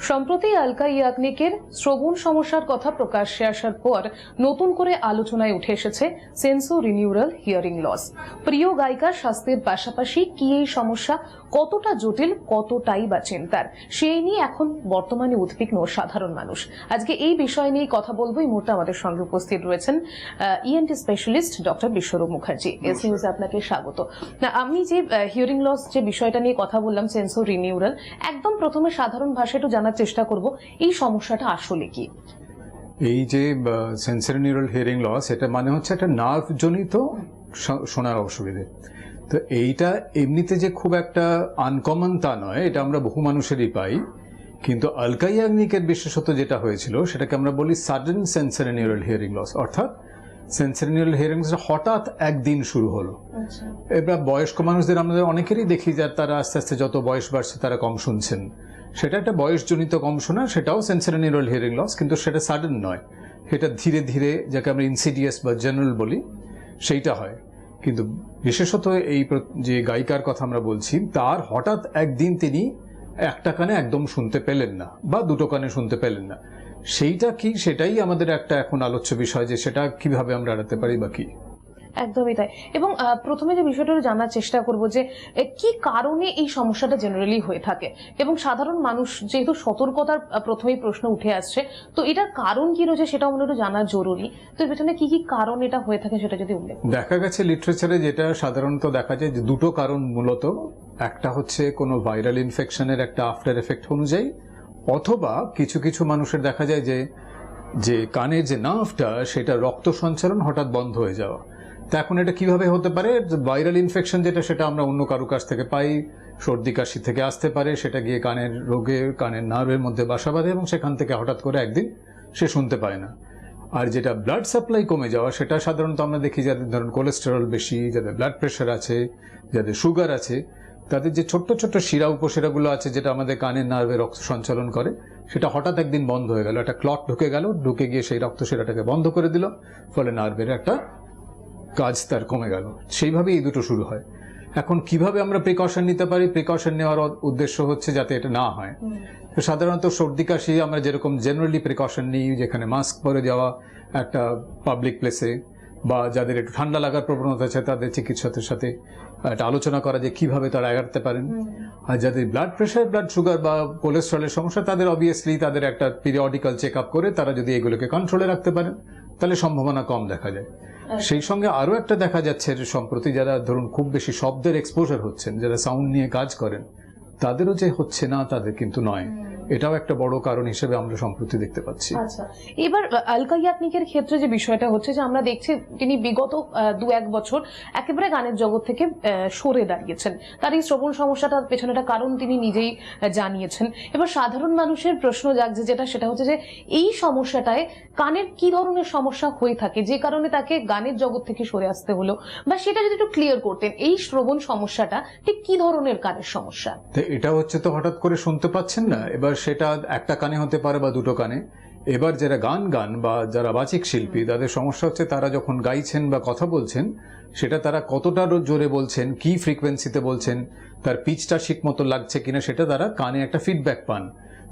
সম্প্রতি আলকা ইয়াগনিকের শ্রবণ সমস্যার কথা প্রকাশ্যে আসার পর নতুন করে আলোচনায় উঠে এসেছে সেন্সো রিনিউরাল হিয়ারিং লস। প্রিয় গায়িকার স্বাস্থ্যের পাশাপাশি কি এই সমস্যা কতটা জটিল, কতটাই বা চিন্তার, সেই নিয়ে এখন বর্তমানে উদ্বিগ্ন সাধারণ মানুষ। আজকে এই বিষয় নিয়ে কথা বলবো। এই মুহূর্তে আমাদের সঙ্গে উপস্থিত রয়েছেন ইএনটি স্পেশালিস্ট ডক্টর বিশ্বরূপ মুখার্জি। এস নিউজে আপনাকে স্বাগত। না, আমি যে হিয়ারিং লস যে বিষয়টা নিয়ে কথা বললাম, সেন্সো রিনিউরাল, একদম প্রথমে সাধারণ ভাষায় একটু জানার চেষ্টা করব এই সমস্যাটা আসলে কি। এই যে সেন্সরি নিউরাল হিয়ারিং লস, এটা মানে হচ্ছে একটা নার্ভ জনিত শোনার অসুবিধে। তো এইটা এমনিতে যে খুব একটা আনকমন তা নয়, এটা আমরা বহু মানুষেরই পাই। কিন্তু আলকা ইয়াগনিকের বিশেষত যেটা হয়েছিল সেটাকে আমরা বলি sudden sensory neural hearing loss, অর্থাৎ সেন্সরি নিউরাল হিয়ারিং লস হঠাৎ একদিন শুরু হলো। এবার বয়স্ক মানুষদের আমাদের অনেকেরই দেখি যে তারা আস্তে আস্তে যত বয়স বাড়ছে তারা কম শুনছেন। সেটা একটা বয়সজনিত কম শোনা, সেটাও সেন্সরি নিউরাল হিয়ারিং লস, কিন্তু সেটা সাডেন নয়, সেটা ধীরে ধীরে, যাকে আমরা ইনসিডিয়াস বা জেনারেল বলি, সেইটা হয়। কিন্তু বিশেষত এই যে গায়িকার কথা আমরা বলছি, তার হঠাৎ একদিন তিনি একটা কানে একদম শুনতে পেলেন না বা দুটো কানে শুনতে পেলেন না। সেইটা কি, সেটাই আমাদের একটা এখন আলোচ্য বিষয়, যে সেটা কিভাবে আমরা এড়াতে পারি বা কি। একদমই তাই। এবং প্রথমে যে বিষয়টা জানার চেষ্টা করব যে কি কারণে এই সমস্যাটা জেনারেলি হয়ে থাকে, এবং সাধারণ মানুষ যেহেতু সতর্কতার প্রথমেই প্রশ্ন উঠে আসছে, তো এটার কারণ কি রয়েছে সেটাও মনে হয় জানা জরুরি। তো এর পেছনে কি কি কারণ এটা হয়ে থাকে সেটা যদি উল্লেখ। দেখা গেছে লিটারেচারে যেটা সাধারণত দেখা যায় যে দুটো কারণ মূলত। একটা হচ্ছে কোনো ভাইরাল ইনফেকশনের একটা আফটার এফেক্ট অনুযায়ী, অথবা কিছু কিছু মানুষের দেখা যায় যে কানের যে নার্ভটা সেটা রক্ত সঞ্চালন হঠাৎ বন্ধ হয়ে যাওয়া। তা এখন এটা কিভাবে হতে পারে? ভাইরাল ইনফেকশন যেটা, সেটা আমরা অন্য কারো কাছ থেকে পাই, সর্দি কাশি থেকে আসতে পারে, সেটা গিয়ে কানের রোগে, কানের নার্ভের মধ্যে বাসা বাঁধে এবং সেখান থেকে হঠাৎ করে একদিন সে শুনতে পায় না। আর যেটা ব্লাড সাপ্লাই কমে যাওয়া, সেটা সাধারণত আমরা দেখি যাদের ধরুন কোলেস্টেরল বেশি, যাদের ব্লাড প্রেশার আছে, যাদের সুগার আছে, তাদের যে ছোট্ট ছোট্ট শিরা উপশিরাগুলো আছে যেটা আমাদের কানের নার্ভে রক্ত সঞ্চালন করে, সেটা হঠাৎ একদিন বন্ধ হয়ে গেল। একটা ক্লট ঢুকে গেল, ঢুকে গিয়ে সেই রক্ত শিরাটাকে বন্ধ করে দিল, ফলে নার্ভের একটা কাজ তার কমে গেল। সেইভাবে এই দুটো শুরু হয়। এখন কিভাবে আমরা প্রিকশন নিতে পারি? প্রিকশন নেওয়ার উদ্দেশ্য হচ্ছে যাতে এটা না হয়। তো সাধারণত সর্দি কাশি আমরা যেরকম জেনারেলি প্রিকশন নিই, যেখানে মাস্ক পরে যাওয়া একটা পাবলিক প্লেসে, বা যাদের একটু ঠান্ডা লাগার প্রবণতা আছে তাদের চিকিৎসকের সাথে একটা আলোচনা করা যে কিভাবে তারা এড়াতে পারেন। আর যাদের ব্লাড প্রেশার, ব্লাড সুগার বা কোলেস্ট্রলের সমস্যা, তাদের অবভিয়াসলি তাদের একটা পিরিয়ডিক্যাল চেক আপ করে তারা যদি এগুলোকে কন্ট্রোলে রাখতে পারেন, তাহলে সম্ভাবনা কম দেখা যায়। সেই সঙ্গে আরো একটা দেখা যাচ্ছে যে সম্প্রতি যারা ধরুন খুব বেশি শব্দের এক্সপোজার হচ্ছেন, যারা সাউন্ড নিয়ে কাজ করেন, তাদেরও যে হচ্ছে না তাদের কিন্তু নয়, এটাও একটা বড় কারণ হিসেবে আমরা সম্প্রতি দেখতে পাচ্ছি। আচ্ছা, এবার আলকা ইয়াগনিকের ক্ষেত্রে যে বিষয়টা হচ্ছে যে আমরা দেখছি তিনি বিগত 2-1 বছর একেবারে গানের জগৎ থেকে সরে দাঁড়িয়েছেন। তার এই শ্রবণ সমস্যাটার পেছনে একটা কারণ তিনি নিজেই জানিয়েছেন। এবার সাধারণ মানুষের প্রশ্ন জাগছে সেটা হচ্ছে যে এই সমস্যাটায় কানের কি ধরনের সমস্যা হয়ে থাকে যে কারণে তাকে গানের জগৎ থেকে সরে আসতে হলো, বা সেটা যদি একটু ক্লিয়ার করতেন, এই শ্রবণ সমস্যাটা ঠিক কি ধরনের কানের সমস্যা। এটা হচ্ছে তো হঠাৎ করে শুনতে পাচ্ছেন না, এবার সেটা একটা কানে হতে পারে বা দুটো কানে। এবার যারা গান বা যারা বাচিক শিল্পী, তাদের সমস্যা হচ্ছে তারা যখন গাইছেন বা কথা বলছেন, সেটা তারা কতটা জোরে বলছেন, কি ফ্রিকোয়েন্সিতে বলছেন, তার পিচটা ঠিক মতো লাগছে কিনা, সেটা তারা কানে একটা ফিডব্যাক পান।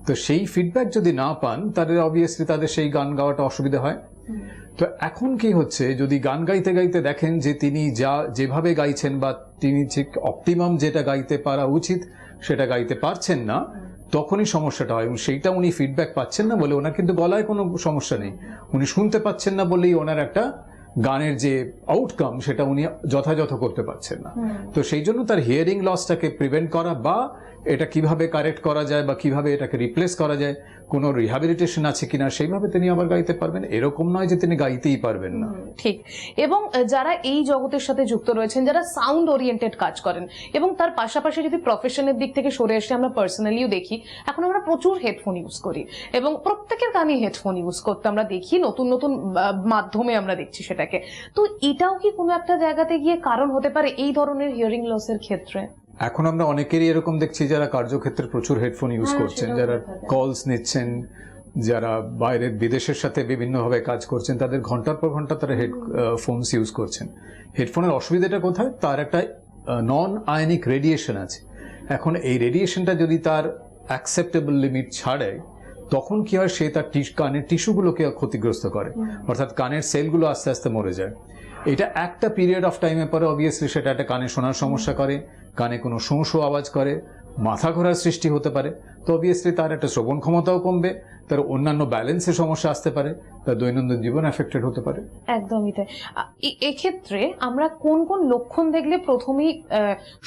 তো সেই ফিডব্যাক যদি না পান, তাদের অবভিয়াসলি তাদের সেই গান গাওয়াটা অসুবিধা হয়। তো এখন কি হচ্ছে, যদি গান গাইতে গাইতে দেখেন যে তিনি যেভাবে গাইছেন বা তিনি ঠিক অপটিমাম যেটা গাইতে পারা উচিত সেটা গাইতে পারছেন না, তখনই সমস্যাটা হয়। এবং সেইটা উনি ফিডব্যাক পাচ্ছেন না বলে, ওনার কিন্তু গলায় কোনো সমস্যা নেই, উনি শুনতে পাচ্ছেন না বলেই ওনার একটা গানের যে আউটকাম সেটা উনি যথাযথ করতে পারছেন না। তো সেই জন্য তার হিয়ারিং লসটাকে প্রিভেন্ট করা, বা এটা কিভাবে কারেক্ট করা যায় বা কিভাবে এটাকে রিপ্লেস করা যায়, কোনো রিহ্যাবিলিটেশন আছে কিনা, সেইভাবে তিনি আবার গাইতে পারবেন। এরকম নয় যে তিনি গাইতেই পারবেন না। ঠিক। এবং যারা এই জগতের সাথে যুক্ত রয়েছেন, যারা সাউন্ড ওরিয়েন্টেড কাজ করেন, এবং তার পাশাপাশি যদি প্রফেশনের দিক থেকে সরে এসে আমরা পার্সোনালিও দেখি, এখন আমরা প্রচুর হেডফোন ইউজ করি এবং প্রত্যেকের কানে হেডফোন ইউজ করতে আমরা দেখি, নতুন নতুন মাধ্যমে আমরা দেখছি সেটাকে। তো এটাও কি কোনো একটা জায়গাতে গিয়ে কারণ হতে পারে এই ধরনের হিয়ারিং লসের ক্ষেত্রে? এখন আমরা অনেকেরই এরকম দেখছি যারা কার্যক্ষেত্রে প্রচুর হেডফোন ইউজ করছেন, যারা কলস নিচ্ছেন, যারা বাইরের বিদেশের সাথে বিভিন্নভাবে কাজ করছেন, তাদের ঘন্টার পর ঘন্টা তারা হেডফোনস ইউজ করছেন। হেডফোনের অসুবিধাটা কোথায়? তার একটা নন আয়নিক রেডিয়েশন আছে। এখন এই রেডিয়েশনটা যদি তার অ্যাকসেপ্টেবল লিমিট ছাড়ে তখন কি হয়, সে তার কানের টিস্যুগুলোকে ক্ষতিগ্রস্ত করে, অর্থাৎ কানের সেলগুলো আস্তে আস্তে মরে যায়। এটা একটা পিরিয়ড অফ টাইমের পরে অবভিয়াসলি সেটা একটা কানে শোনার সমস্যা করে, কানে কোনো শোঁ শোঁ আওয়াজ করে, মাথা ঘোরার সৃষ্টি হতে পারে। তো অবভিয়াসলি তার একটা শ্রবণ ক্ষমতাও কমবে, তার অন্যান্য ব্যালেন্সের সমস্যা আসতে পারে, তার দৈনন্দিন জীবন এফেক্টেড হতে পারে। একদমই তাই। এক্ষেত্রে আমরা কোন কোন লক্ষণ দেখলে প্রথমেই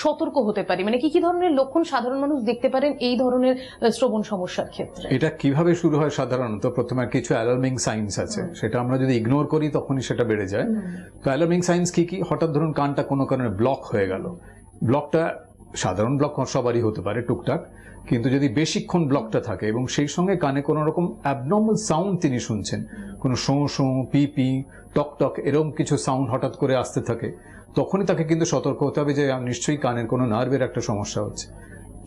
সতর্ক হতে পারি, মানে কি কি ধরনের লক্ষণ সাধারণ মানুষ দেখতে পারেন এই ধরনের শ্রবণ সমস্যার ক্ষেত্রে? এটা কিভাবে শুরু হয়? সাধারণত প্রথমে কিছু অ্যালার্মিং সাইন্স আছে, সেটা আমরা যদি ইগনোর করি তখনই সেটা বেড়ে যায়। তো অ্যালার্মিং সাইন্স কি কি? হঠাৎ ধরুন কানটা কোনো কারণে ব্লক হয়ে গেল, ব্লকটা সাধারণ ব্লক সবারই হতে পারে টুকটাক, কিন্তু যদি বেশিক্ষণ ব্লকটা থাকে এবং সেই সঙ্গে কানে কোনো রকম অ্যাবনর্মাল সাউন্ড তিনি শুনছেন, কোনো শোঁ শোঁ, পি পি, টক টক এরকম কিছু সাউন্ড হঠাৎ করে আসতে থাকে, তখনই তাকে কিন্তু সতর্ক হতে হবে যে নিশ্চয়ই কানের কোনো নার্ভের একটা সমস্যা হচ্ছে।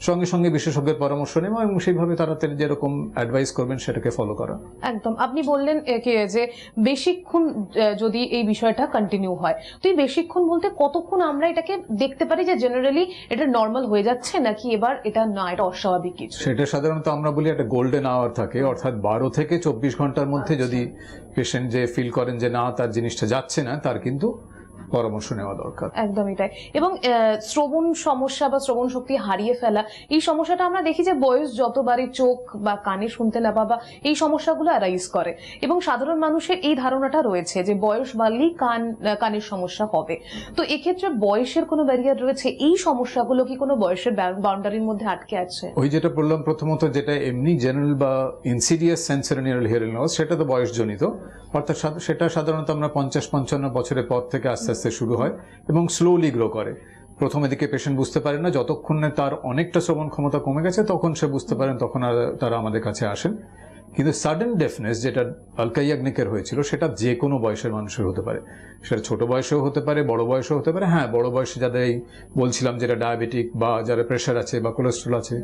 সঙ্গে সঙ্গে বিশেষজ্ঞের পরামর্শ নেওয়া এবং সেইভাবে তারা যেরকম অ্যাডভাইস করবেন সেটাকে ফলো করা। একদম। আপনি বললেন যে বেশিক্ষণ যদি এই বিষয়টা কন্টিনিউ হয়, তো এই বেশিক্ষণ বলতে কতক্ষণ আমরা এটাকে দেখতে পারি যে জেনারেলি এটা নর্মাল হয়ে যাচ্ছে, নাকি এবার এটা না, এটা অস্বাভাবিক কিছু? সেটা সাধারণত আমরা বলি একটা গোল্ডেন আওয়ার থাকে, অর্থাৎ 12 থেকে 24 ঘন্টার মধ্যে যদি পেশেন্ট যে ফিল করেন যে না তার জিনিসটা যাচ্ছে না, তার কিন্তু পরামর্শ নেওয়া দরকার। একদমই তাই। এবং শ্রবণ সমস্যা বা শ্রবণ শক্তি হারিয়ে ফেলা, এই সমস্যাটা আমরা দেখি যে বয়স যতবারই চোখ বা কানে শুনতে না পাওয়া, এই সমস্যাগুলো অ্যারাইজ করে। এবং সাধারণ মানুষের এই ধারণাটা রয়েছে যে বয়স বাড়লেই কানের সমস্যা হবে। তো এক্ষেত্রে বয়সের কোনো ব্যারিয়ার রয়েছে? এই সমস্যাগুলো কি কোনো বয়সের বাউন্ডারির মধ্যে আটকে আছে? ওই যেটা বললাম প্রথমত, যেটা এমনি জেনারেল বা insidious sensory neural hearing loss, সেটা তো বয়সজনিত, অর্থাৎ সেটা সাধারণত আমরা 50-55 বছরের পর থেকে আস্তে আস্তে শুরু হয় এবং স্লোলি গ্রো করে। প্রথমে দিকে পেশেন্ট বুঝতে পারেন না, যতক্ষণ না তার অনেকটা শ্রবণ ক্ষমতা কমে গেছে তখন সে বুঝতে পারেন, তখন আর তারা আমাদের কাছে আসেন। কিন্তু সাডেন ডেফনেস যেটা আলকা ইয়াগনিকের হয়েছিল, সেটা যে কোনো বয়সের মানুষের হতে পারে, সেটা ছোট বয়সেও হতে পারে, বড় বয়সেও হতে পারে। হ্যাঁ, বড় বয়সে যাদের এই বলছিলাম যেটা ডায়াবেটিক বা যারা প্রেশার আছে বা কোলেস্ট্রল আছে,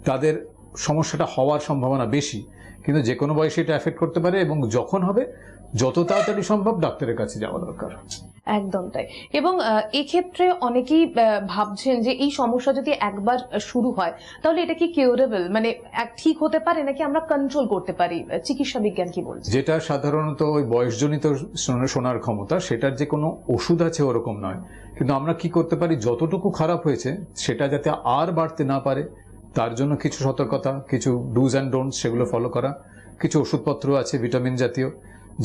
তাদের সমস্যাটা হওয়ার সম্ভাবনা বেশি, কিন্তু যে কোনো বয়সে এটা এফেক্ট করতে পারে এবং যখন হবে যত তাড়াতাড়ি সম্ভব ডাক্তারের কাছে যাওয়া দরকার। একদম তাই। এবং এক্ষেত্রে অনেকেই ভাবছেন যে এই সমস্যা যদি একবার শুরু হয় তাহলে এটা কি কিউরেবল, মানে ঠিক হতে পারে নাকি আমরা কন্ট্রোল করতে পারি? চিকিৎসা বিজ্ঞান কি বলছে? যেটা সাধারণত ওই বয়সজনিত শোনার ক্ষমতা, সেটার যে কোনো ওষুধ আছে ওরকম নয়, কিন্তু আমরা কি করতে পারি, যতটুকু খারাপ হয়েছে সেটা যাতে আর বাড়তে না পারে তার জন্য কিছু সতর্কতা, কিছু ডুজ অ্যান্ড ডোন্টস সেগুলো ফলো করা, কিছু ওষুধপত্র আছে ভিটামিন জাতীয়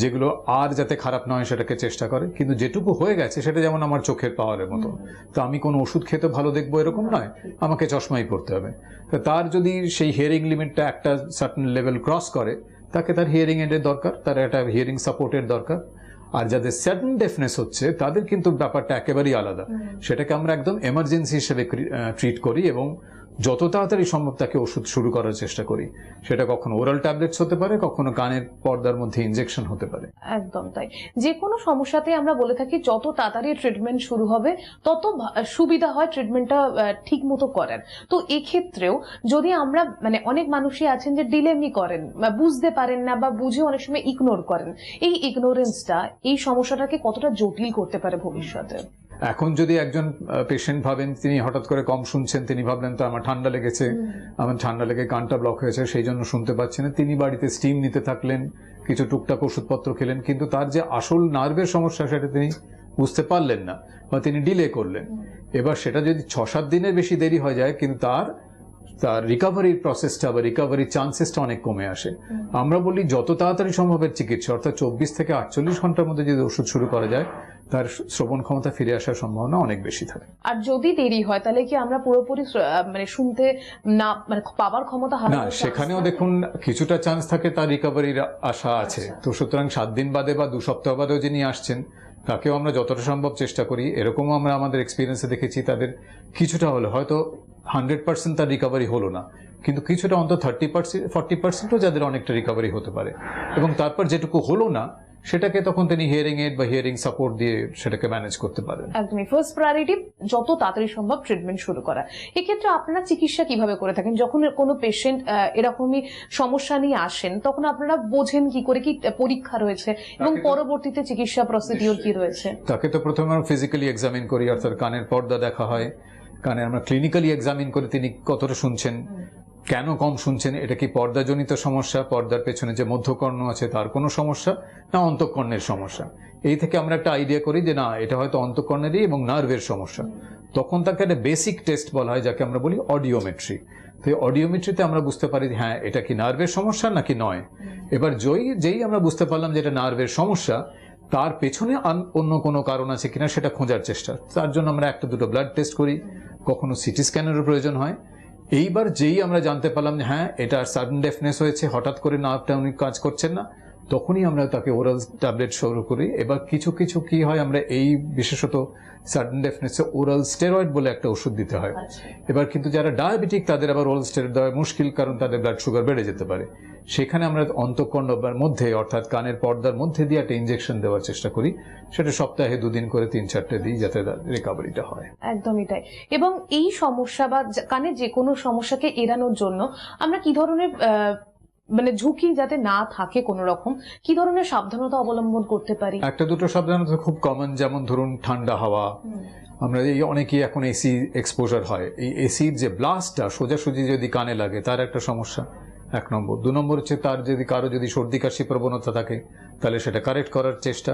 যেগুলো আর যাতে খারাপ নয় সেটাকে চেষ্টা করে। কিন্তু যেটুকু হয়ে গেছে সেটা যেমন আমার চোখের পাওয়ারের মতো, তো আমি কোনো ওষুধ খেতে ভালো দেখবো এরকম নয়, আমাকে চশমাই পড়তে হবে। তো তার যদি সেই হিয়ারিং লিমিটটা একটা সার্টেন লেভেল ক্রস করে, তাকে তার হিয়ারিং এডের দরকার, তার একটা হিয়ারিং সাপোর্টের দরকার। আর যাদের সাডেন ডেফনেস হচ্ছে তাদের কিন্তু ব্যাপারটা একেবারেই আলাদা, সেটাকে আমরা একদম এমার্জেন্সি হিসেবে ট্রিট করি এবং যত তাড়াতাড়ি সম্ভব তাকে ওষুধ শুরু করার চেষ্টা করি। সেটা কখনো ওরাল ট্যাবলেটস হতে পারে, কখনো কানের পর্দার মধ্যে ইনজেকশন হতে পারে। একদম তাই। যে কোনো সমস্যাতে আমরা বলে থাকি যত তাড়াতাড়ি ট্রিটমেন্ট শুরু হবে তত সুবিধা হয় ট্রিটমেন্টটা ঠিক মতো করার। তো এক্ষেত্রেও যদি আমরা, মানে অনেক মানুষই আছেন যে ডিলেমি করেন, বুঝতে পারেন না বা বুঝে অনেক সময় ইগনোর করেন, এই ইগনোরেন্সটা এই সমস্যাটাকে কতটা জটিল করতে পারে ভবিষ্যতে? এখন যদি একজন পেশেন্ট ভাবেন, তিনি হঠাৎ করে কম শুনছেন, তিনি ভাবলেন তো আমার ঠান্ডা লেগেছে, আমার ঠান্ডা লেগে কানটা ব্লক হয়েছে সেই জন্য শুনতে পাচ্ছি না, তিনি বাড়িতে স্টিম নিতে থাকলেন, কিছু টুকটাক ওষুধপত্র খেলেন, কিন্তু তার যে আসল নার্ভের সমস্যা সেটা তিনি বুঝতে পারলেন না বা তিনি ডিলে করলেন। এবার সেটা যদি 6-7 দিনের বেশি দেরি হয়ে যায়, কিন্তু তার রিকভারির প্রসেসটা বা রিকভারির চান্সেসটা অনেক কমে আসে। আমরা বলি যত তাড়াতাড়ি সম্ভবের চিকিৎসা, অর্থাৎ 24 থেকে 48 ঘন্টার মধ্যে যদি ওষুধ শুরু করা যায়, তার শ্রবণ ক্ষমতা ফিরে আসার সম্ভাবনা অনেক বেশি থাকে। আর যদি দেরি হয় তাহলে কি আমরা পুরোপুরি মানে শুনতে না, মানে পাওয়ার ক্ষমতা হারানোর না, সেখানেও দেখুন কিছুটা চান্স থাকে তার রিকভারির আশা আছে। তো সুতরাং 7 দিন বাদে বা 2 সপ্তাহ বাদেও যিনি আসছেন তাকেও আমরা যতটা সম্ভব চেষ্টা করি। এরকমও আমরা আমাদের এক্সপিরিয়েন্সে দেখেছি, তাদের কিছুটা হলো, হয়তো 100% তার রিকভারি হলো না, কিন্তু কিছুটা অন্তত 30-40%ও যাদের অনেকটা রিকভারি হতে পারে। এবং তারপর যেটুকু হলো না সেটাকে তখন তিনি হিয়ারিং এড বা হিয়ারিং সাপোর্ট দিয়ে সেটাকে ম্যানেজ করতে পারেন। একদমই। ফার্স্ট প্রায়োরিটি যত তাড়াতাড়ি সম্ভব ট্রিটমেন্ট শুরু করা। এক্ষেত্রে আপনারা চিকিৎসা কিভাবে করে থাকেন? যখন কোনো পেশেন্ট এরকমই সমস্যা নিয়ে আসেন তখন আপনারা বোঝেন কি করে, কি পরীক্ষা রয়েছে এবং পরবর্তীতে চিকিৎসা প্রসিডিওর কি রয়েছে? তাকে তো প্রথমে আমরা ফিজিক্যালি এক্সামিন করি, অর্থাৎ কানের পর্দা দেখা হয়, কানে আমরা ক্লিনিক্যালি এক্সামিন করি তিনি কতটা শুনছেন, কেন কম শুনছেন, এটা কি পর্দাজনিত সমস্যা, পর্দার পেছনে যে মধ্যকর্ণ আছে তার কোনো সমস্যা, না অন্তঃকর্ণের সমস্যা? এই থেকে আমরা একটা আইডিয়া করি যে না, এটা হয়তো অন্তঃকর্ণেরই এবং নার্ভের সমস্যা। তখন তাকে একটা বেসিক টেস্ট বলা হয়, যাকে আমরা বলি অডিওমেট্রি। তো এই অডিওমেট্রিতে আমরা বুঝতে পারি হ্যাঁ এটা কি নার্ভের সমস্যা নাকি নয়। এবার যেই আমরা বুঝতে পারলাম যে এটা নার্ভের সমস্যা, তার পেছনে অন্য কোনো কারণ আছে কিনা সেটা খোঁজার চেষ্টা। তার জন্য আমরা একটা দুটো ব্লাড টেস্ট করি, কখনো সিটি স্ক্যানেরও প্রয়োজন হয়। এইবার যেই আমরা জানতে পারলাম যে হ্যাঁ এটা সাডেন ডেফনেস হয়েছে, হঠাৎ করে নার্ভটা উনি কাজ করছেন না, তখনই আমরা তাকে ওরাল ট্যাবলেট শুরু করি। এবার কিছু কিছু কি হয়, আমরা এই বিশেষত সাডেন ডেফনেসে ওরাল স্টেরয়েড বলে একটা ওষুধ দিতে হয়। এবার কিন্তু যারা ডায়াবেটিক তাদের আবার ওরাল স্টেরয়েড দেওয়া মুশকিল, কারণ তাদের ব্লাড সুগার বেড়ে যেতে পারে। সেখানে আমরা অন্তঃকর্ণের মধ্যে অর্থাৎ কানের পর্দার মধ্যে দিয়ে একটা ইনজেকশন দেওয়ার চেষ্টা করি। সেটা সপ্তাহে 2 দিন করে 3-4টে দিই, যাতে রিকভারিটা হয়। একদমই তাই। এবং এই সমস্যা বা কানে যে কোনো সমস্যাকে এড়ানোর জন্য আমরা কি ধরনের মানে ঝুঁকি যাতে না থাকে কোনো রকম, কি ধরনের সাবধানতা অবলম্বন করতে পারি? একটা দুটো সাবধানতা খুব কমন, যেমন ধরুন ঠান্ডা হাওয়া। আমরা এই অনেকেই এখন এসি এক্সপোজার হয়, এই এসির যে ব্লাস্টটা সোজাসুজি যদি কানে লাগে তার একটা সমস্যা 1 নম্বর। 2 নম্বর হচ্ছে তার যদি কারো যদি সর্দি কাশি প্রবণতা থাকে তাহলে সেটা কারেক্ট করার চেষ্টা।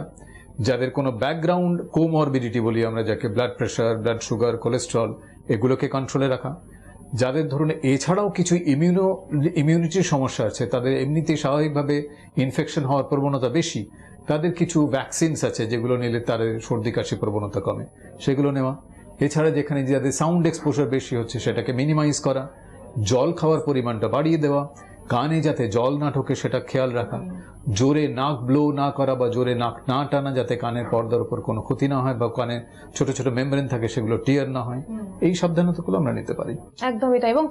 যাদের কোনো ব্যাকগ্রাউন্ড কোমরবিডিটি বলি আমরা, যাকে blood pressure, blood sugar, cholesterol, এগুলোকে কন্ট্রোলে রাখা। যাদের ধরুন এছাড়াও কিছু ইমিউনিটির সমস্যা আছে, তাদের এমনিতেই স্বাভাবিকভাবে ইনফেকশন হওয়ার প্রবণতা বেশি, তাদের কিছু ভ্যাকসিনস আছে যেগুলো নিলে তাদের সর্দি কাশি প্রবণতা কমে, সেগুলো নেওয়া। এছাড়া যেখানে যাদের সাউন্ড এক্সপোজার বেশি হচ্ছে সেটাকে মিনিমাইজ করা, জল খাওয়ার পরিমাণটা বাড়িয়ে দেওয়া, কানে যাতে জল না ঢোকে সেটা খেয়াল রাখা, জোরে নাক ব্লো না করা বা জোরে নাক না টানা, যাতে কানের পর্দার উপর কোনো ক্ষতি না হয় বা কানে ছোট ছোট মেমব্রেন থাকে সেগুলো টিয়ার না হয়। এই সাবধানতাগুলো আমরা নিতে পারি। একদমই তাই। এবং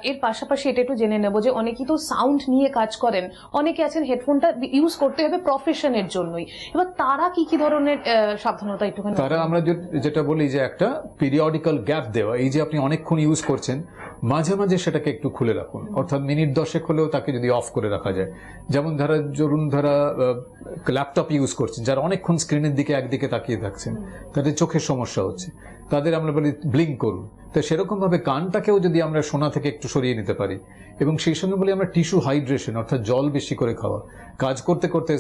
এর পাশাপাশি এটা একটু জেনে নেবো যে অনেকেই তো সাউন্ড নিয়ে কাজ করেন, অনেকে আছেন হেডফোনটা ইউজ করতে হবে প্রফেশনের জন্যই, এবার তারা কি কি ধরনের সাবধানতা একটুখানি? তারা আমরা যেটা বলি যে একটা পিরিয়ডিক্যাল গ্যাপ দেওয়া। এই যে আপনি অনেকক্ষণ ইউজ করছেন, মাঝে মাঝে সেটাকে একটু খুলে রাখুন, অর্থাৎ মিনিট 10 হলেও তাকে যদি অফ করে রাখা যায়। যেমন ধরুন ল্যাপটপ ইউজ করছেন, যারা অনেকক্ষণ স্ক্রিনের দিকে একদিকে তাকিয়ে থাকছেন, তাদের চোখের সমস্যা হচ্ছে, তাদের আমরা বলি ব্লিঙ্ক করুন। তো সেরকম ভাবে কানটাকেও যদি আমরা শোনা থেকে একটু সরিয়ে নিতে পারি, এবং সেই সঙ্গে বলি আমরা টিস্যু হাইড্রেশন, অর্থাৎ জল বেশি করে খাওয়া। কাজ করতে করতে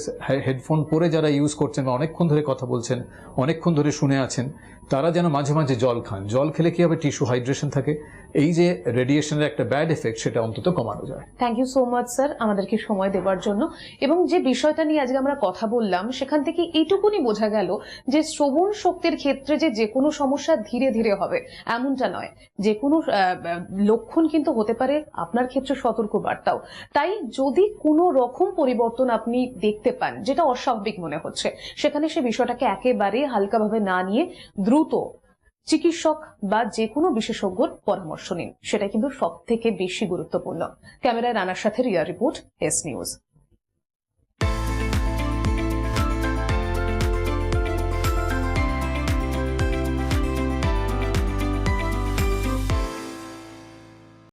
হেডফোন পরে যারা ইউজ করছেন বা অনেকক্ষণ ধরে কথা বলছেন, অনেকক্ষণ ধরে শুনে আছেন, তারা যেন মাঝে মাঝে জল খান। জল খেলে কি হবে, টিস্যু হাইড্রেশন থাকে, এই যে রেডিয়েশনের একটা ব্যাড এফেক্ট সেটা অন্তত কমানো যায়। Thank you so much sir আমাদেরকে সময় দেওয়ার জন্য। এবং যে বিষয়টা নিয়ে আজকে আমরা কথা বললাম সেখান থেকে এইটুকুনি বোঝা গেল যে শ্রবণ শক্তির ক্ষেত্রে যে কোনো সমস্যা ধীরে ধীরে হবে এমনটা নয়, যে কোনো লক্ষণ কিন্তু হতে পারে আপনার ক্ষেত্রে সতর্ক বার্তাও। তাই যদি কোনো রকম পরিবর্তন আপনি দেখতে পান যেটা অস্বাভাবিক মনে হচ্ছে, সেখানে সে বিষয়টাকে একেবারে হালকাভাবে না নিয়ে দ্রুত চিকিৎসক বা যে কোনো বিশেষজ্ঞর পরামর্শ নিন, সেটা কিন্তু সব থেকে বেশি গুরুত্বপূর্ণ। ক্যামেরায় রানার সাথে রিয়া রিপোর্ট, এস নিউজ।